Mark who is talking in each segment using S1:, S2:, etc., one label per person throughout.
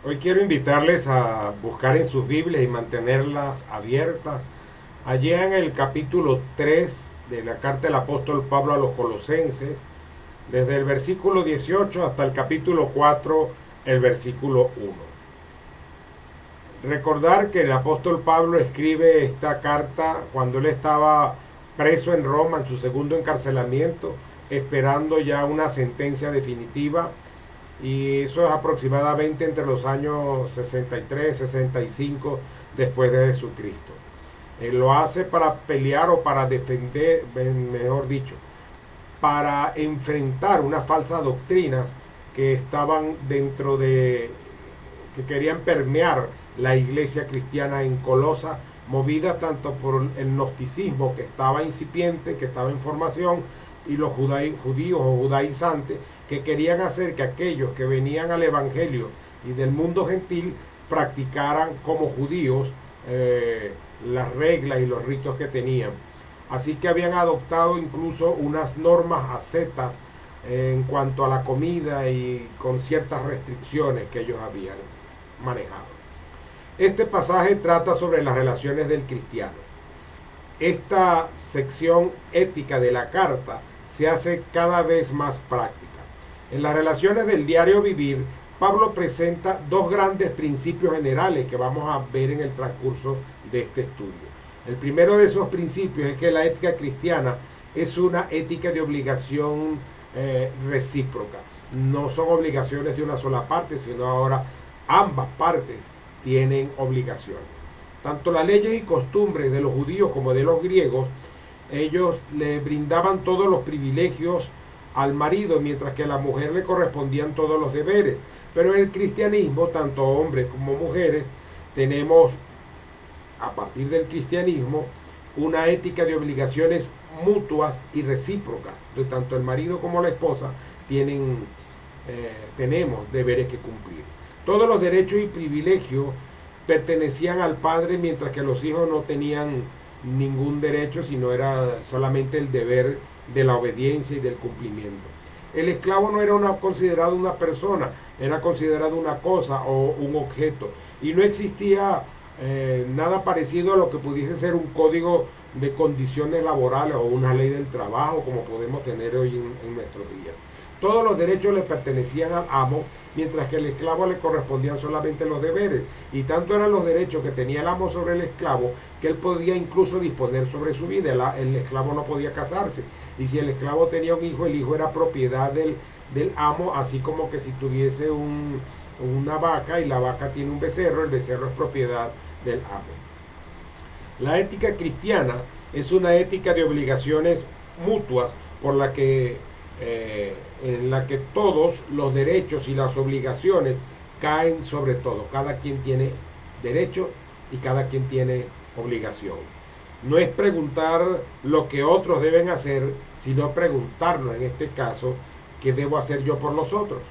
S1: Hoy quiero invitarles a buscar en sus Biblias y mantenerlas abiertas. Allí en el capítulo 3 de la carta del apóstol Pablo a los Colosenses, desde el versículo 18 hasta el capítulo 4, el versículo 1. Recordar que el apóstol Pablo escribe esta carta cuando él estaba preso en Roma en su segundo encarcelamiento, esperando ya una sentencia definitiva, y eso es aproximadamente entre los años 63 65 después de Jesucristo. Él lo hace para pelear o para defender, mejor dicho, para enfrentar unas falsas doctrinas que estaban dentro de, que querían permear la iglesia cristiana en Colosa, movida tanto por el gnosticismo que estaba incipiente, que estaba en formación, y los judíos o judaizantes que querían hacer que aquellos que venían al evangelio y del mundo gentil practicaran como judíos las reglas y los ritos que tenían. Así que habían adoptado incluso unas normas ascetas en cuanto a la comida y con ciertas restricciones que ellos habían manejado. Este pasaje trata sobre las relaciones del cristiano. Esta sección ética de la carta se hace cada vez más práctica. En las relaciones del diario vivir, Pablo presenta dos grandes principios generales que vamos a ver en el transcurso de este estudio. El primero de esos principios es que la ética cristiana es una ética de obligación recíproca. No son obligaciones de una sola parte, sino ahora ambas partes tienen obligaciones. Tanto las leyes y costumbres de los judíos como de los griegos, ellos le brindaban todos los privilegios al marido, mientras que a la mujer le correspondían todos los deberes. Pero en el cristianismo, tanto hombres como mujeres, tenemos, a partir del cristianismo, una ética de obligaciones mutuas y recíprocas. De tanto el marido como la esposa tenemos deberes que cumplir. Todos los derechos y privilegios pertenecían al padre, mientras que los hijos no tenían ningún derecho, sino era solamente el deber de la obediencia y del cumplimiento. El esclavo no era considerado una persona, era considerado una cosa o un objeto, y no existía nada parecido a lo que pudiese ser un código de condiciones laborales o una ley del trabajo como podemos tener hoy en nuestros días. Todos los derechos le pertenecían al amo, mientras que al esclavo le correspondían solamente los deberes. Y tanto eran los derechos que tenía el amo sobre el esclavo, que él podía incluso disponer sobre su vida. El esclavo no podía casarse. Y si el esclavo tenía un hijo, el hijo era propiedad del amo, así como que si tuviese una vaca y la vaca tiene un becerro, el becerro es propiedad del amo. La ética cristiana es una ética de obligaciones mutuas por la que en la que todos los derechos y las obligaciones caen sobre todo. Cada quien tiene derecho y cada quien tiene obligación. No es preguntar lo que otros deben hacer, sino preguntarnos en este caso, ¿qué debo hacer yo por los otros?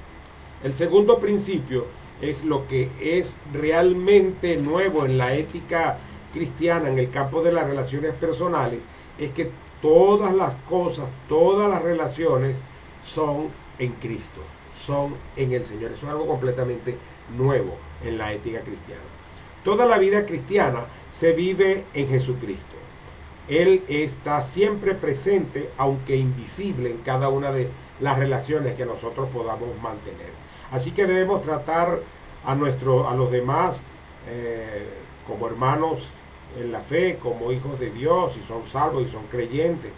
S1: El segundo principio es lo que es realmente nuevo en la ética cristiana, en el campo de las relaciones personales, es que todas las cosas, todas las relaciones son en Cristo, son en el Señor. Eso es algo completamente nuevo en la ética cristiana. Toda la vida cristiana se vive en Jesucristo. Él está siempre presente, aunque invisible, en cada una de las relaciones que nosotros podamos mantener. Así que debemos tratar a los demás como hermanos en la fe, como hijos de Dios, y son salvos y son creyentes.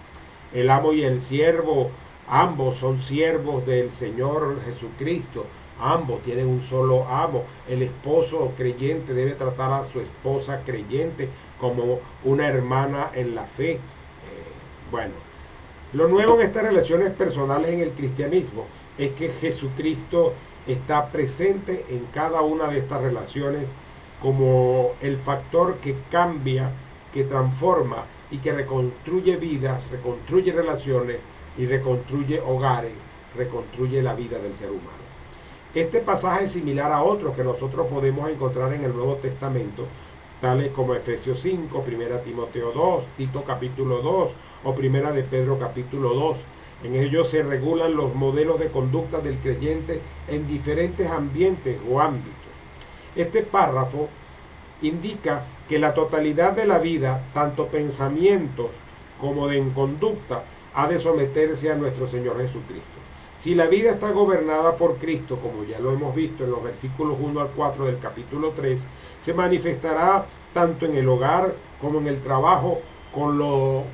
S1: El amo y el siervo, ambos son siervos del Señor Jesucristo. Ambos tienen un solo amo. El esposo creyente debe tratar a su esposa creyente como una hermana en la fe. Bueno, lo nuevo en estas relaciones personales en el cristianismo es que Jesucristo está presente en cada una de estas relaciones como el factor que cambia, que transforma y que reconstruye vidas, reconstruye relaciones y reconstruye hogares, reconstruye la vida del ser humano. Este pasaje es similar a otros que nosotros podemos encontrar en el Nuevo Testamento, tales como Efesios 5, 1 Timoteo 2, Tito capítulo 2 o 1 de Pedro capítulo 2. En ellos se regulan los modelos de conducta del creyente en diferentes ambientes o ámbitos. Este párrafo indica que la totalidad de la vida, tanto pensamientos como en conducta, ha de someterse a nuestro Señor Jesucristo. Si la vida está gobernada por Cristo, como ya lo hemos visto en los versículos 1 al 4 del capítulo 3, se manifestará tanto en el hogar como en el trabajo, como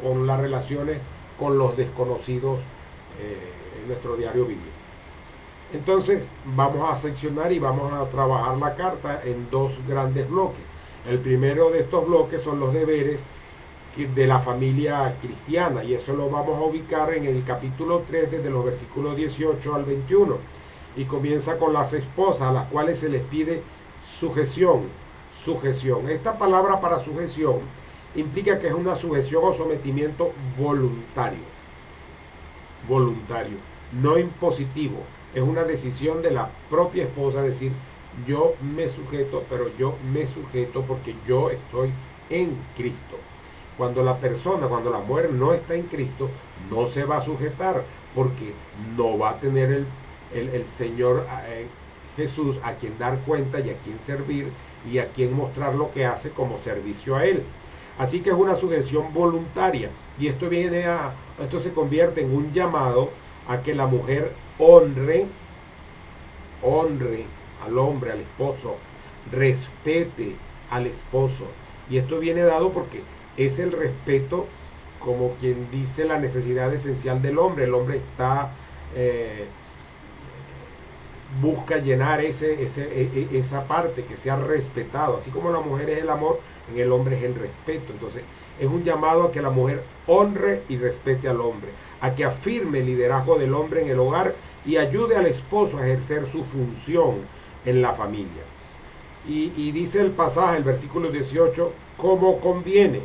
S1: con las relaciones con los desconocidos en nuestro diario vivir. Entonces vamos a seccionar y vamos a trabajar la carta en dos grandes bloques. El primero de estos bloques son los deberes de la familia cristiana, y eso lo vamos a ubicar en el capítulo 3 desde los versículos 18 al 21, y comienza con las esposas a las cuales se les pide sujeción. Esta palabra para sujeción implica que es una sujeción o sometimiento voluntario, no impositivo. Es una decisión de la propia esposa decir, yo me sujeto, pero yo me sujeto porque yo estoy en Cristo. Cuando la mujer no está en Cristo, no se va a sujetar, porque no va a tener el Señor Jesús a quien dar cuenta y a quien servir y a quien mostrar lo que hace como servicio a Él. Así que es una sujeción voluntaria, y esto se convierte en un llamado a que la mujer honre al hombre, al esposo, respete al esposo. Y esto viene dado porque es el respeto, como quien dice, la necesidad esencial del hombre. El hombre busca llenar esa parte, que sea respetado. Así como la mujer es el amor, en el hombre es el respeto. Entonces es un llamado a que la mujer honre y respete al hombre, a que afirme el liderazgo del hombre en el hogar y ayude al esposo a ejercer su función en la familia. Y dice el pasaje, el versículo 18, como conviene.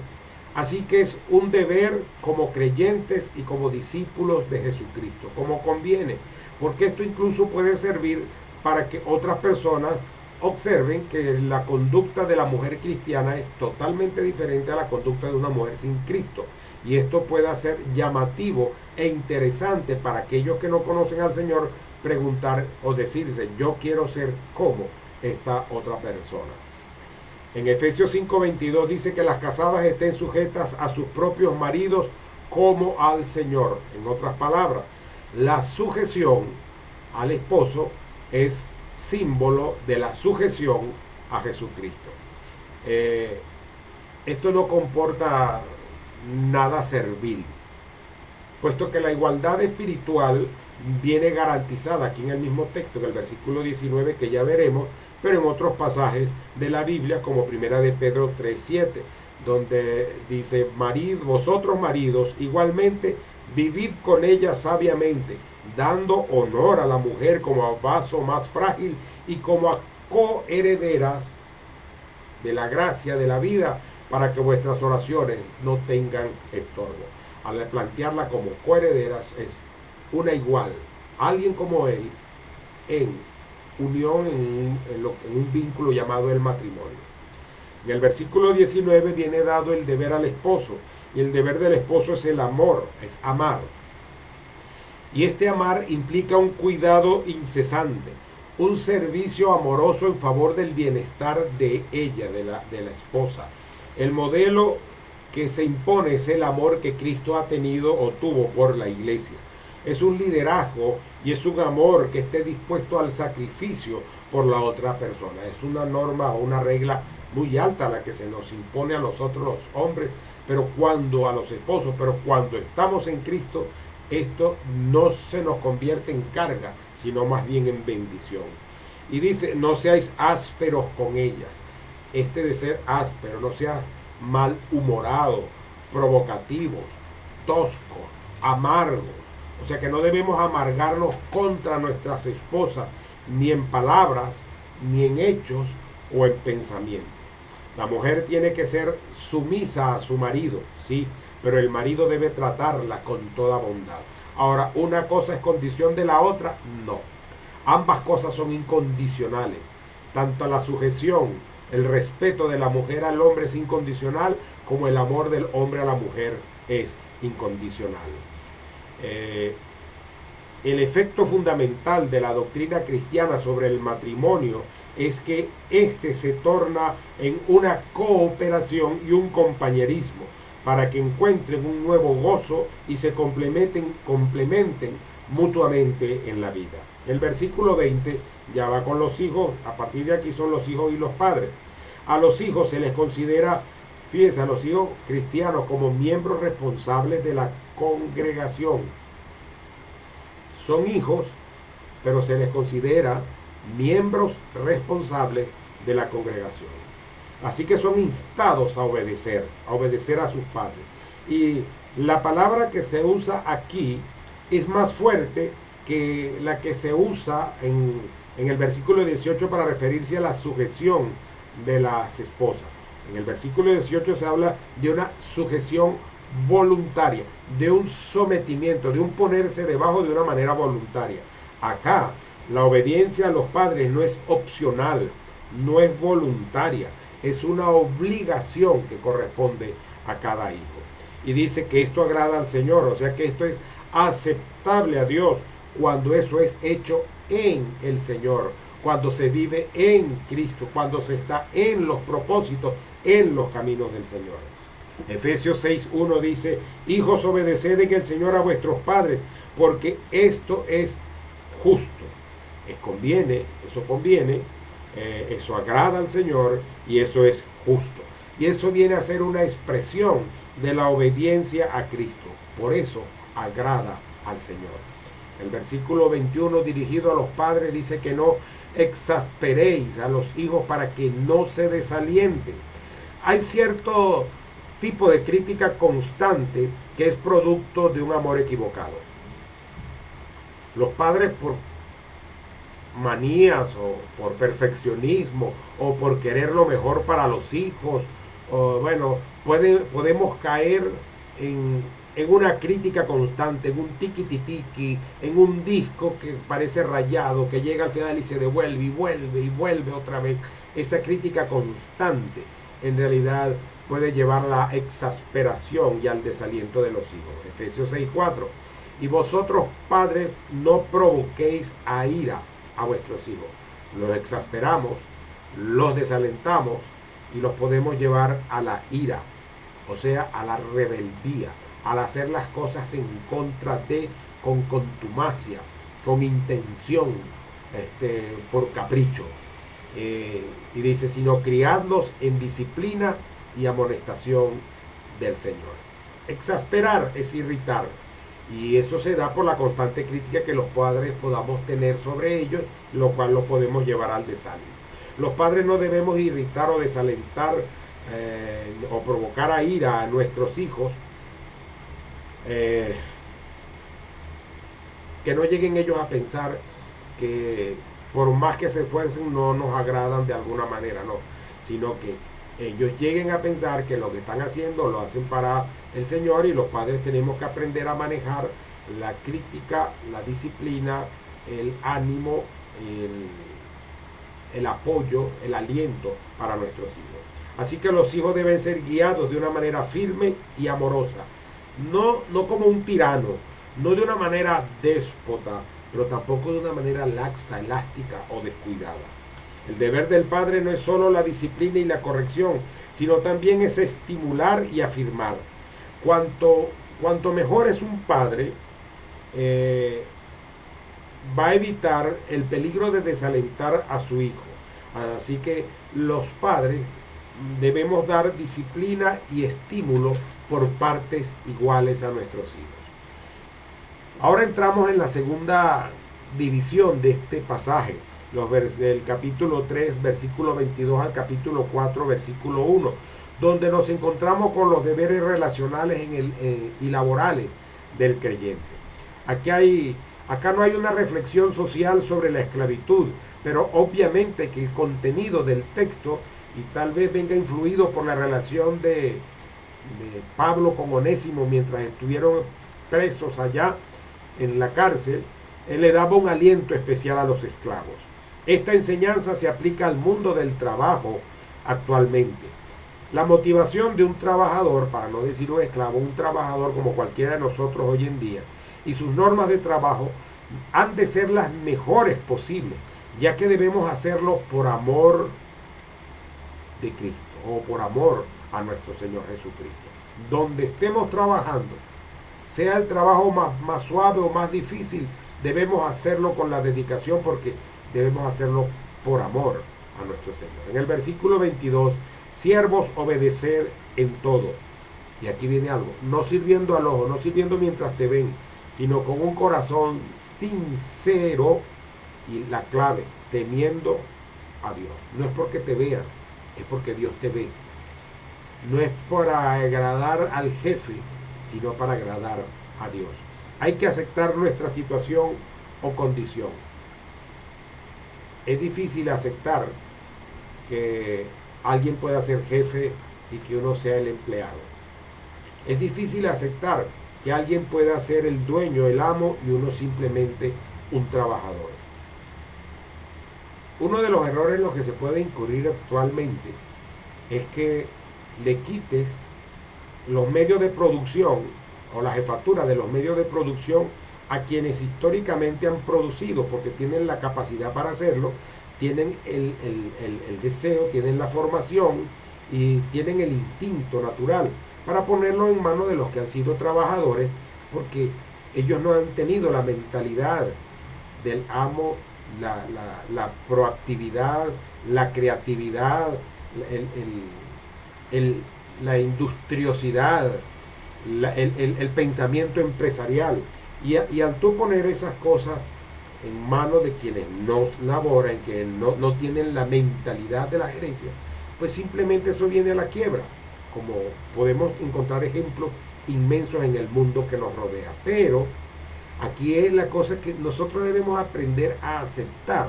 S1: Así que es un deber como creyentes y como discípulos de Jesucristo, como conviene, porque esto incluso puede servir para que otras personas observen que la conducta de la mujer cristiana es totalmente diferente a la conducta de una mujer sin Cristo. Y esto puede ser llamativo e interesante para aquellos que no conocen al Señor, preguntar o decirse, yo quiero ser como esta otra persona. En Efesios 5:22 dice que las casadas estén sujetas a sus propios maridos como al Señor. En otras palabras, la sujeción al esposo es símbolo de la sujeción a Jesucristo. Esto no comporta nada servil, puesto que la igualdad espiritual viene garantizada aquí en el mismo texto, en el versículo 19, que ya veremos, pero en otros pasajes de la Biblia, como primera de Pedro 3:7, donde dice, vosotros maridos, igualmente, vivid con ella sabiamente, dando honor a la mujer como a vaso más frágil y como a coherederas de la gracia de la vida, para que vuestras oraciones no tengan estorbo. Al plantearla como coherederas, es una igual, alguien como él, en unión, en un vínculo llamado el matrimonio. En el versículo 19 viene dado el deber al esposo, y el deber del esposo es el amor, es amar. Y este amar implica un cuidado incesante, un servicio amoroso en favor del bienestar de ella, de la esposa. El modelo que se impone es el amor que Cristo ha tenido o tuvo por la iglesia. Es un liderazgo y es un amor que esté dispuesto al sacrificio por la otra persona. Es una norma o una regla muy alta la que se nos impone a nosotros los hombres, a los esposos, pero cuando estamos en Cristo, esto no se nos convierte en carga, sino más bien en bendición. Y dice, no seáis ásperos con ellas. De ser áspero, no seas malhumorado, provocativos, toscos, amargos. O sea que no debemos amargarnos contra nuestras esposas, ni en palabras, ni en hechos o en pensamiento. La mujer tiene que ser sumisa a su marido, sí, pero el marido debe tratarla con toda bondad. Ahora, una cosa es condición de la otra, no. Ambas cosas son incondicionales. Tanto la sujeción, el respeto de la mujer al hombre es incondicional, como el amor del hombre a la mujer es incondicional. El efecto fundamental de la doctrina cristiana sobre el matrimonio es que éste se torna en una cooperación y un compañerismo para que encuentren un nuevo gozo y se complementen mutuamente en la vida. El versículo 20 ya va con los hijos, a partir de aquí son los hijos y los padres. A los hijos se les considera, fíjense, a los hijos cristianos como miembros responsables de la congregación. Son hijos, pero se les considera miembros responsables de la congregación. Así que son instados a obedecer a sus padres. Y la palabra que se usa aquí es más fuerte que la que se usa en el versículo 18 para referirse a la sujeción de las esposas. En el versículo 18 se habla de una sujeción voluntaria, de un sometimiento, de un ponerse debajo de una manera voluntaria. Acá la obediencia a los padres no es opcional, no es voluntaria, es una obligación que corresponde a cada hijo. Y dice que esto agrada al Señor, o sea que esto es aceptable a Dios cuando eso es hecho en el Señor, cuando se vive en Cristo, cuando se está en los propósitos, en los caminos del Señor. Efesios 6:1 dice: hijos, obedeced en el Señor a vuestros padres, porque esto es justo. Eso conviene, eso agrada al Señor y eso es justo. Y eso viene a ser una expresión de la obediencia a Cristo. Por eso agrada al Señor. El versículo 21 dirigido a los padres dice que no exasperéis a los hijos para que no se desalienten. Hay cierto tipo de crítica constante que es producto de un amor equivocado. Los padres, por manías o por perfeccionismo o por querer lo mejor para los hijos, podemos caer en una crítica constante, en un tiki-tiki, en un disco que parece rayado, que llega al final y se devuelve y vuelve y vuelve otra vez. Esa crítica constante en realidad puede llevar a la exasperación y al desaliento de los hijos. Efesios 6:4: y vosotros, padres, no provoquéis a ira a vuestros hijos. Los exasperamos, los desalentamos y los podemos llevar a la ira, o sea, a la rebeldía, al hacer las cosas en contra de, con contumacia, con intención, por capricho. Y dice: sino criadlos en disciplina y amonestación del Señor. Exasperar es irritar, y eso se da por la constante crítica que los padres podamos tener sobre ellos, lo cual lo podemos llevar al desánimo. Los padres no debemos irritar o desalentar o provocar a ira a nuestros hijos, que no lleguen ellos a pensar que por más que se esfuercen no nos agradan de alguna manera, no, sino que ellos lleguen a pensar que lo que están haciendo lo hacen para el Señor, y los padres tenemos que aprender a manejar la crítica, la disciplina, el ánimo, el apoyo, el aliento para nuestros hijos. Así que los hijos deben ser guiados de una manera firme y amorosa, no como un tirano, no de una manera déspota, pero tampoco de una manera laxa, elástica o descuidada. El deber del padre no es solo la disciplina y la corrección, sino también es estimular y afirmar. Cuanto mejor es un padre, va a evitar el peligro de desalentar a su hijo. Así que los padres debemos dar disciplina y estímulo por partes iguales a nuestros hijos. Ahora entramos en la segunda división de este pasaje, del capítulo 3, versículo 22 al capítulo 4, versículo 1, donde nos encontramos con los deberes relacionales y laborales del creyente. Acá no hay una reflexión social sobre la esclavitud, pero obviamente que el contenido del texto, y tal vez venga influido por la relación de Pablo con Onésimo mientras estuvieron presos allá en la cárcel, él le daba un aliento especial a los esclavos. Esta enseñanza se aplica al mundo del trabajo actualmente. La motivación de un trabajador, para no decir un esclavo, un trabajador como cualquiera de nosotros hoy en día, y sus normas de trabajo han de ser las mejores posibles, ya que debemos hacerlo por amor de Cristo o por amor a nuestro Señor Jesucristo. Donde estemos trabajando, sea el trabajo más suave o más difícil, debemos hacerlo con la dedicación porque debemos hacerlo por amor a nuestro Señor. En el versículo 22, siervos, obedeced en todo. Y aquí viene algo, no sirviendo al ojo, no sirviendo mientras te ven, sino con un corazón sincero y la clave, temiendo a Dios. No es porque te vean, es porque Dios te ve. No es para agradar al jefe, sino para agradar a Dios. Hay que aceptar nuestra situación o condición. Es difícil aceptar que alguien pueda ser jefe y que uno sea el empleado. Es difícil aceptar que alguien pueda ser el dueño, el amo y uno simplemente un trabajador. Uno de los errores en los que se puede incurrir actualmente es que le quites los medios de producción o la jefatura de los medios de producción a quienes históricamente han producido, porque tienen la capacidad para hacerlo, tienen el deseo, tienen la formación y tienen el instinto natural para ponerlo en manos de los que han sido trabajadores, porque ellos no han tenido la mentalidad del amo, la proactividad, la creatividad, la industriosidad, el pensamiento empresarial. Y al tú poner esas cosas en manos de quienes no laboran, que no tienen la mentalidad de la gerencia, pues simplemente eso viene a la quiebra, como podemos encontrar ejemplos inmensos en el mundo que nos rodea. Pero aquí es la cosa que nosotros debemos aprender a aceptar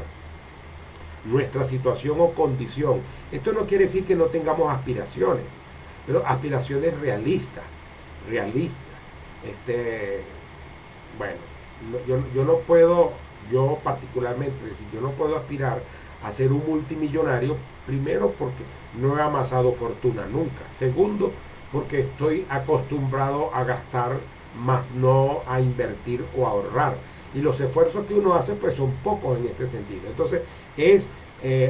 S1: nuestra situación o condición. Esto no quiere decir que no tengamos aspiraciones, pero aspiraciones realistas. Bueno, yo no puedo, yo particularmente, decir, yo no puedo aspirar a ser un multimillonario, primero porque no he amasado fortuna nunca, segundo porque estoy acostumbrado a gastar, más no a invertir o a ahorrar, y los esfuerzos que uno hace pues son pocos en este sentido. Entonces es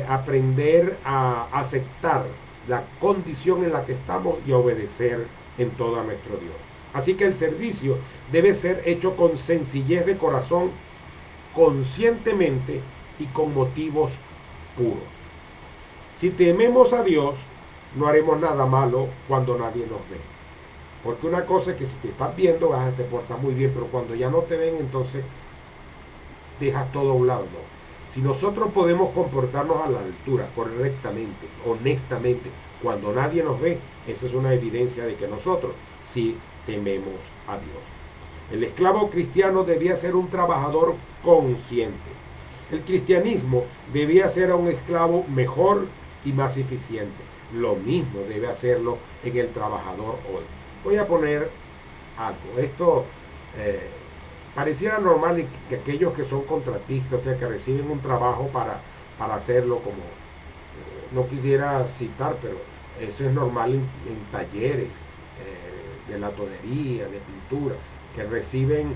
S1: aprender a aceptar la condición en la que estamos y obedecer en todo a nuestro Dios. Así que el servicio debe ser hecho con sencillez de corazón, conscientemente y con motivos puros. Si tememos a Dios, no haremos nada malo cuando nadie nos ve. Porque una cosa es que si te estás viendo, te portas muy bien, pero cuando ya no te ven, entonces dejas todo a un lado, ¿no? Si nosotros podemos comportarnos a la altura, correctamente, honestamente, cuando nadie nos ve, esa es una evidencia de que nosotros sí tememos a Dios. El esclavo cristiano debía ser un trabajador consciente. El cristianismo debía ser a un esclavo mejor y más eficiente. Lo mismo debe hacerlo en el trabajador hoy. Voy a poner algo. Esto pareciera normal que aquellos que son contratistas, o sea, que reciben un trabajo para hacerlo, como no quisiera citar, pero eso es normal en talleres de latonería, de pintura, que reciben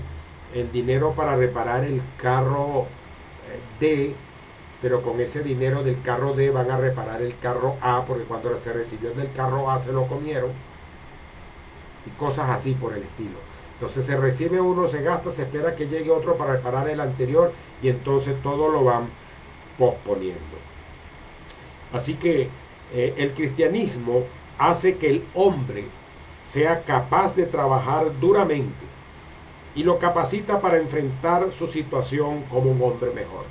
S1: el dinero para reparar el carro D, pero con ese dinero del carro D van a reparar el carro A, porque cuando se recibió del carro A se lo comieron, y cosas así por el estilo. Entonces se recibe uno, se gasta, se espera que llegue otro para reparar el anterior, y entonces todo lo van posponiendo. Así que el cristianismo hace que el hombre sea capaz de trabajar duramente y lo capacita para enfrentar su situación como un hombre mejor.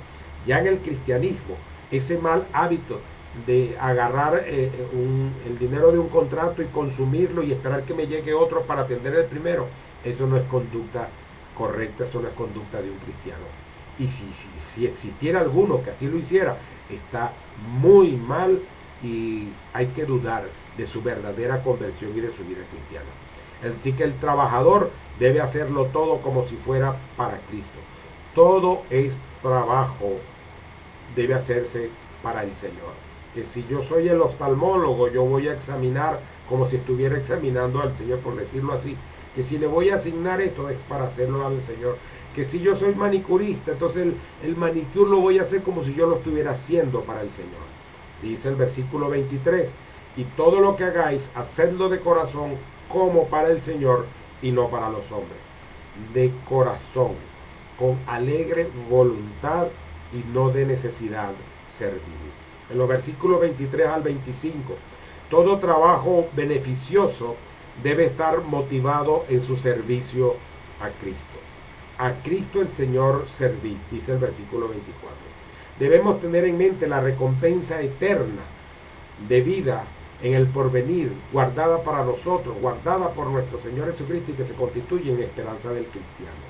S1: Ya en el cristianismo, ese mal hábito de agarrar el dinero de un contrato y consumirlo y esperar que me llegue otro para atender el primero, eso no es conducta correcta, eso no es conducta de un cristiano. Y si existiera alguno que así lo hiciera, está muy mal y hay que dudar de su verdadera conversión y de su vida cristiana. Así que el trabajador debe hacerlo todo como si fuera para Cristo. Todo es trabajo, debe hacerse para el Señor. Que si yo soy el oftalmólogo, yo voy a examinar como si estuviera examinando al Señor, por decirlo así. que si le voy a asignar esto es para hacerlo al Señor, que si yo soy manicurista, entonces el manicure lo voy a hacer como si yo lo estuviera haciendo para el Señor. Dice el versículo 23, y todo lo que hagáis, hacedlo de corazón como para el Señor y no para los hombres. De corazón, con alegre voluntad y no de necesidad servil. En los versículos 23 al 25, todo trabajo beneficioso debe estar motivado en su servicio a Cristo. A Cristo el Señor servís, dice el versículo 24. Debemos tener en mente la recompensa eterna de vida en el porvenir, guardada para nosotros, guardada por nuestro Señor Jesucristo y que se constituye en esperanza del cristiano.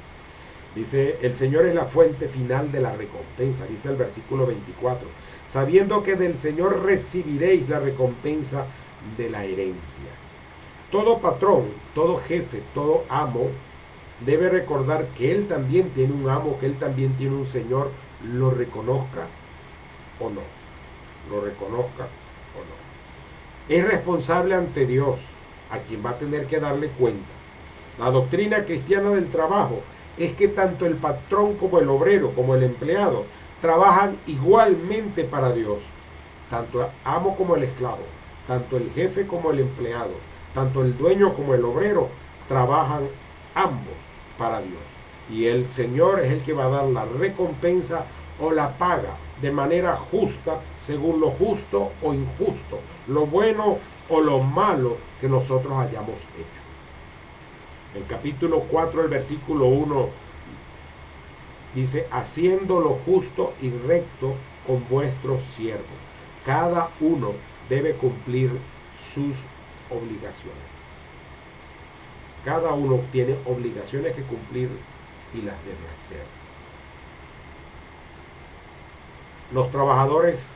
S1: Dice, el Señor es la fuente final de la recompensa, dice el versículo 24, sabiendo que del Señor recibiréis la recompensa de la herencia. Todo patrón, todo jefe, todo amo debe recordar que él también tiene un amo, que él también tiene un Señor, lo reconozca o no, lo reconozca o no. Es responsable ante Dios, a quien va a tener que darle cuenta. La doctrina cristiana del trabajo es que tanto el patrón como el obrero, como el empleado, trabajan igualmente para Dios. Tanto el amo como el esclavo, tanto el jefe como el empleado, tanto el dueño como el obrero, trabajan ambos para Dios. Y el Señor es el que va a dar la recompensa o la paga de manera justa, según lo justo o injusto, lo bueno o lo malo que nosotros hayamos hecho. El capítulo 4, el versículo 1 dice, haciendo lo justo y recto con vuestros siervos. Cada uno debe cumplir sus obligaciones. Cada uno tiene obligaciones que cumplir y las debe hacer. Los trabajadores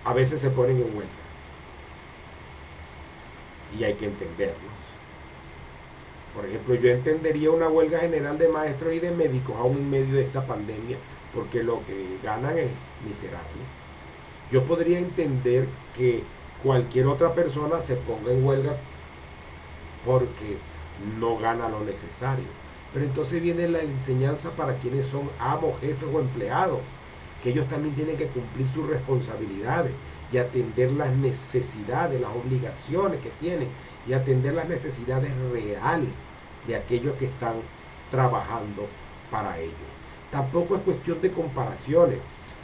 S1: a veces se ponen en huelga y hay que entenderlos. Por ejemplo, yo entendería una huelga general de maestros y de médicos aún en medio de esta pandemia, porque lo que ganan es miserable. Yo podría entender que cualquier otra persona se ponga en huelga porque no gana lo necesario. Pero entonces viene la enseñanza para quienes son amos, jefes o empleados, que ellos también tienen que cumplir sus responsabilidades y atender las necesidades, las obligaciones que tienen y atender las necesidades reales de aquellos que están trabajando para ellos. Tampoco es cuestión de comparaciones,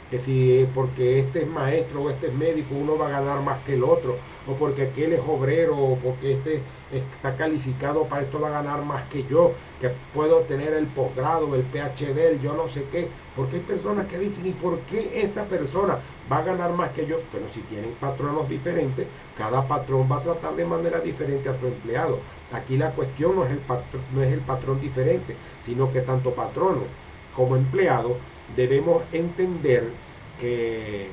S1: que si porque este es maestro o este es médico uno va a ganar más que el otro, o porque aquel es obrero, o porque este está calificado para esto va a ganar más que yo, que puedo tener el posgrado, el PhD, el yo no sé qué, porque hay personas que dicen, ¿y por qué esta persona va a ganar más que yo? Pero si tienen patronos diferentes, cada patrón va a tratar de manera diferente a su empleado. Aquí la cuestión no es el patrón diferente, sino que tanto patrono como empleado debemos entender que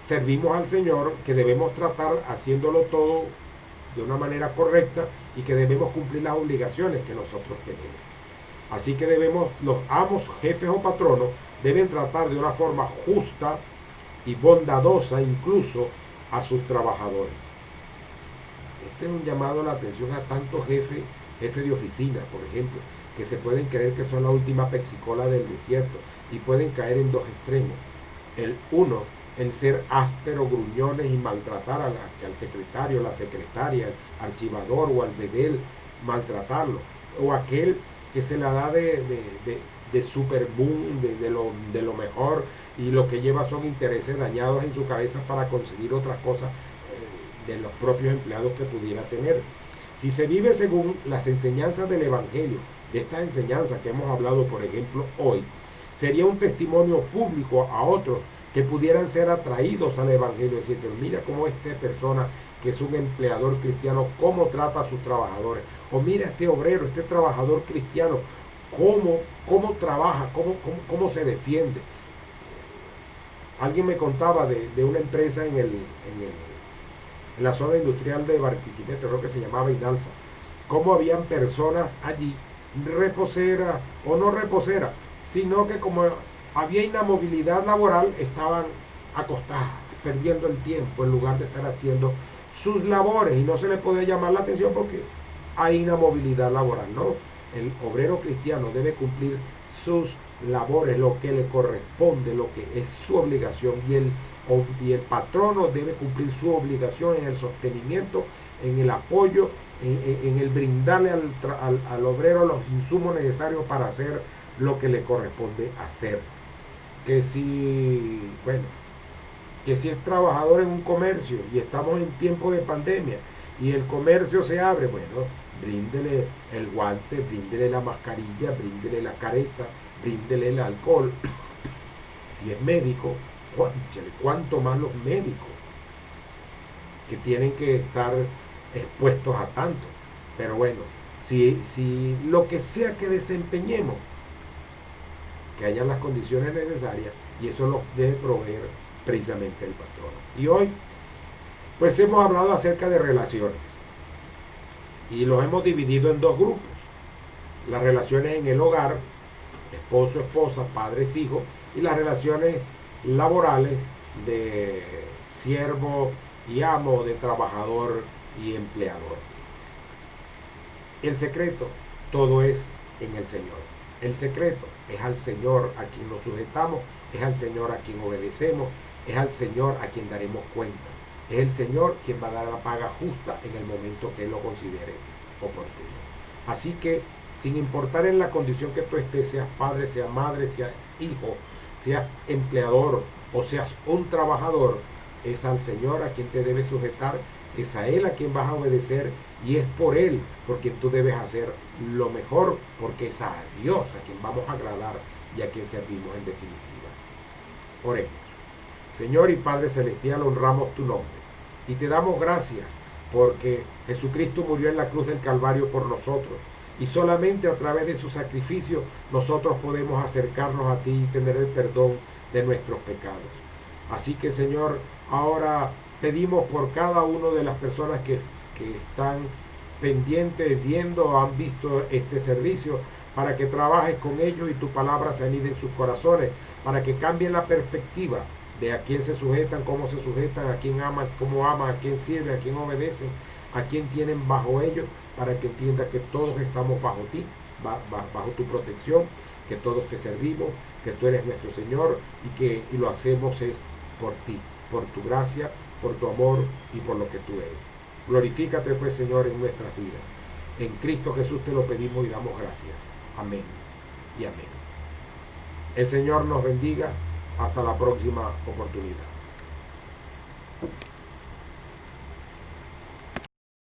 S1: servimos al Señor, que debemos tratar haciéndolo todo de una manera correcta y que debemos cumplir las obligaciones que nosotros tenemos. Así que los amos, jefes o patronos deben tratar de una forma justa y bondadosa incluso a sus trabajadores. Este es un llamado a la atención a tantos jefes de oficina, por ejemplo, que se pueden creer que son la última pexicola del desierto y pueden caer en dos extremos. El ser áspero, gruñones y maltratar al secretario, la secretaria, al archivador o al bedel, maltratarlo. O aquel que se la da de super boom, de lo mejor, y lo que lleva son intereses dañados en su cabeza para conseguir otras cosas de los propios empleados que pudiera tener. Si se vive según las enseñanzas del Evangelio, de estas enseñanzas que hemos hablado, por ejemplo, hoy, sería un testimonio público a otros que pudieran ser atraídos al Evangelio, es decir, pero mira cómo esta persona que es un empleador cristiano, cómo trata a sus trabajadores, o mira este obrero, este trabajador cristiano, cómo trabaja, cómo se defiende. Alguien me contaba de una empresa en la zona industrial de Barquisimeto, creo que se llamaba Inalsa, cómo habían personas allí, reposeras o no reposeras, sino que como había inamovilidad laboral, estaban acostadas, perdiendo el tiempo en lugar de estar haciendo sus labores, y no se les podía llamar la atención porque hay inamovilidad laboral. No, el obrero cristiano debe cumplir sus labores, lo que le corresponde, lo que es su obligación, y el patrono debe cumplir su obligación en el sostenimiento, en el apoyo, en el brindarle al obrero los insumos necesarios para hacer lo que le corresponde hacer. Que si es trabajador en un comercio y estamos en tiempo de pandemia y el comercio se abre, bueno, bríndele el guante, bríndele la mascarilla, bríndele la careta, bríndele el alcohol. Si es médico, cuánto más los médicos, que tienen que estar expuestos a tanto. Pero bueno, si lo que sea que desempeñemos, que hayan las condiciones necesarias, y eso lo debe proveer precisamente el patrono. Y hoy, pues hemos hablado acerca de relaciones, y los hemos dividido en dos grupos: las relaciones en el hogar, esposo, esposa, padres, hijos, y las relaciones laborales de siervo y amo, de trabajador y empleador. El secreto, todo es en el Señor. El secreto es al Señor a quien nos sujetamos, es al Señor a quien obedecemos, es al Señor a quien daremos cuenta. Es el Señor quien va a dar la paga justa en el momento que Él lo considere oportuno. Así que, sin importar en la condición que tú estés, seas padre, seas madre, seas hijo, seas empleador o seas un trabajador, es al Señor a quien te debes sujetar, es a Él a quien vas a obedecer, y es por Él por quien tú debes hacer lo mejor, porque es a Dios a quien vamos a agradar y a quien servimos en definitiva. Oremos. Señor y Padre Celestial, honramos tu nombre y te damos gracias porque Jesucristo murió en la cruz del Calvario por nosotros, y solamente a través de su sacrificio nosotros podemos acercarnos a ti y tener el perdón de nuestros pecados. Así que, Señor, ahora pedimos por cada una de las personas que están pendientes, viendo o han visto este servicio, para que trabajes con ellos y tu palabra se anide en sus corazones, para que cambien la perspectiva de a quién se sujetan, cómo se sujetan, a quién aman, cómo aman, a quién sirven, a quién obedecen, a quién tienen bajo ellos, para que entienda que todos estamos bajo ti, bajo tu protección, que todos te servimos, que tú eres nuestro Señor, y lo hacemos es por ti, por tu gracia, por tu amor y por lo que tú eres. Glorifícate pues, Señor, en nuestras vidas. En Cristo Jesús te lo pedimos y damos gracias. Amén y amén. El Señor nos bendiga. Hasta la próxima oportunidad.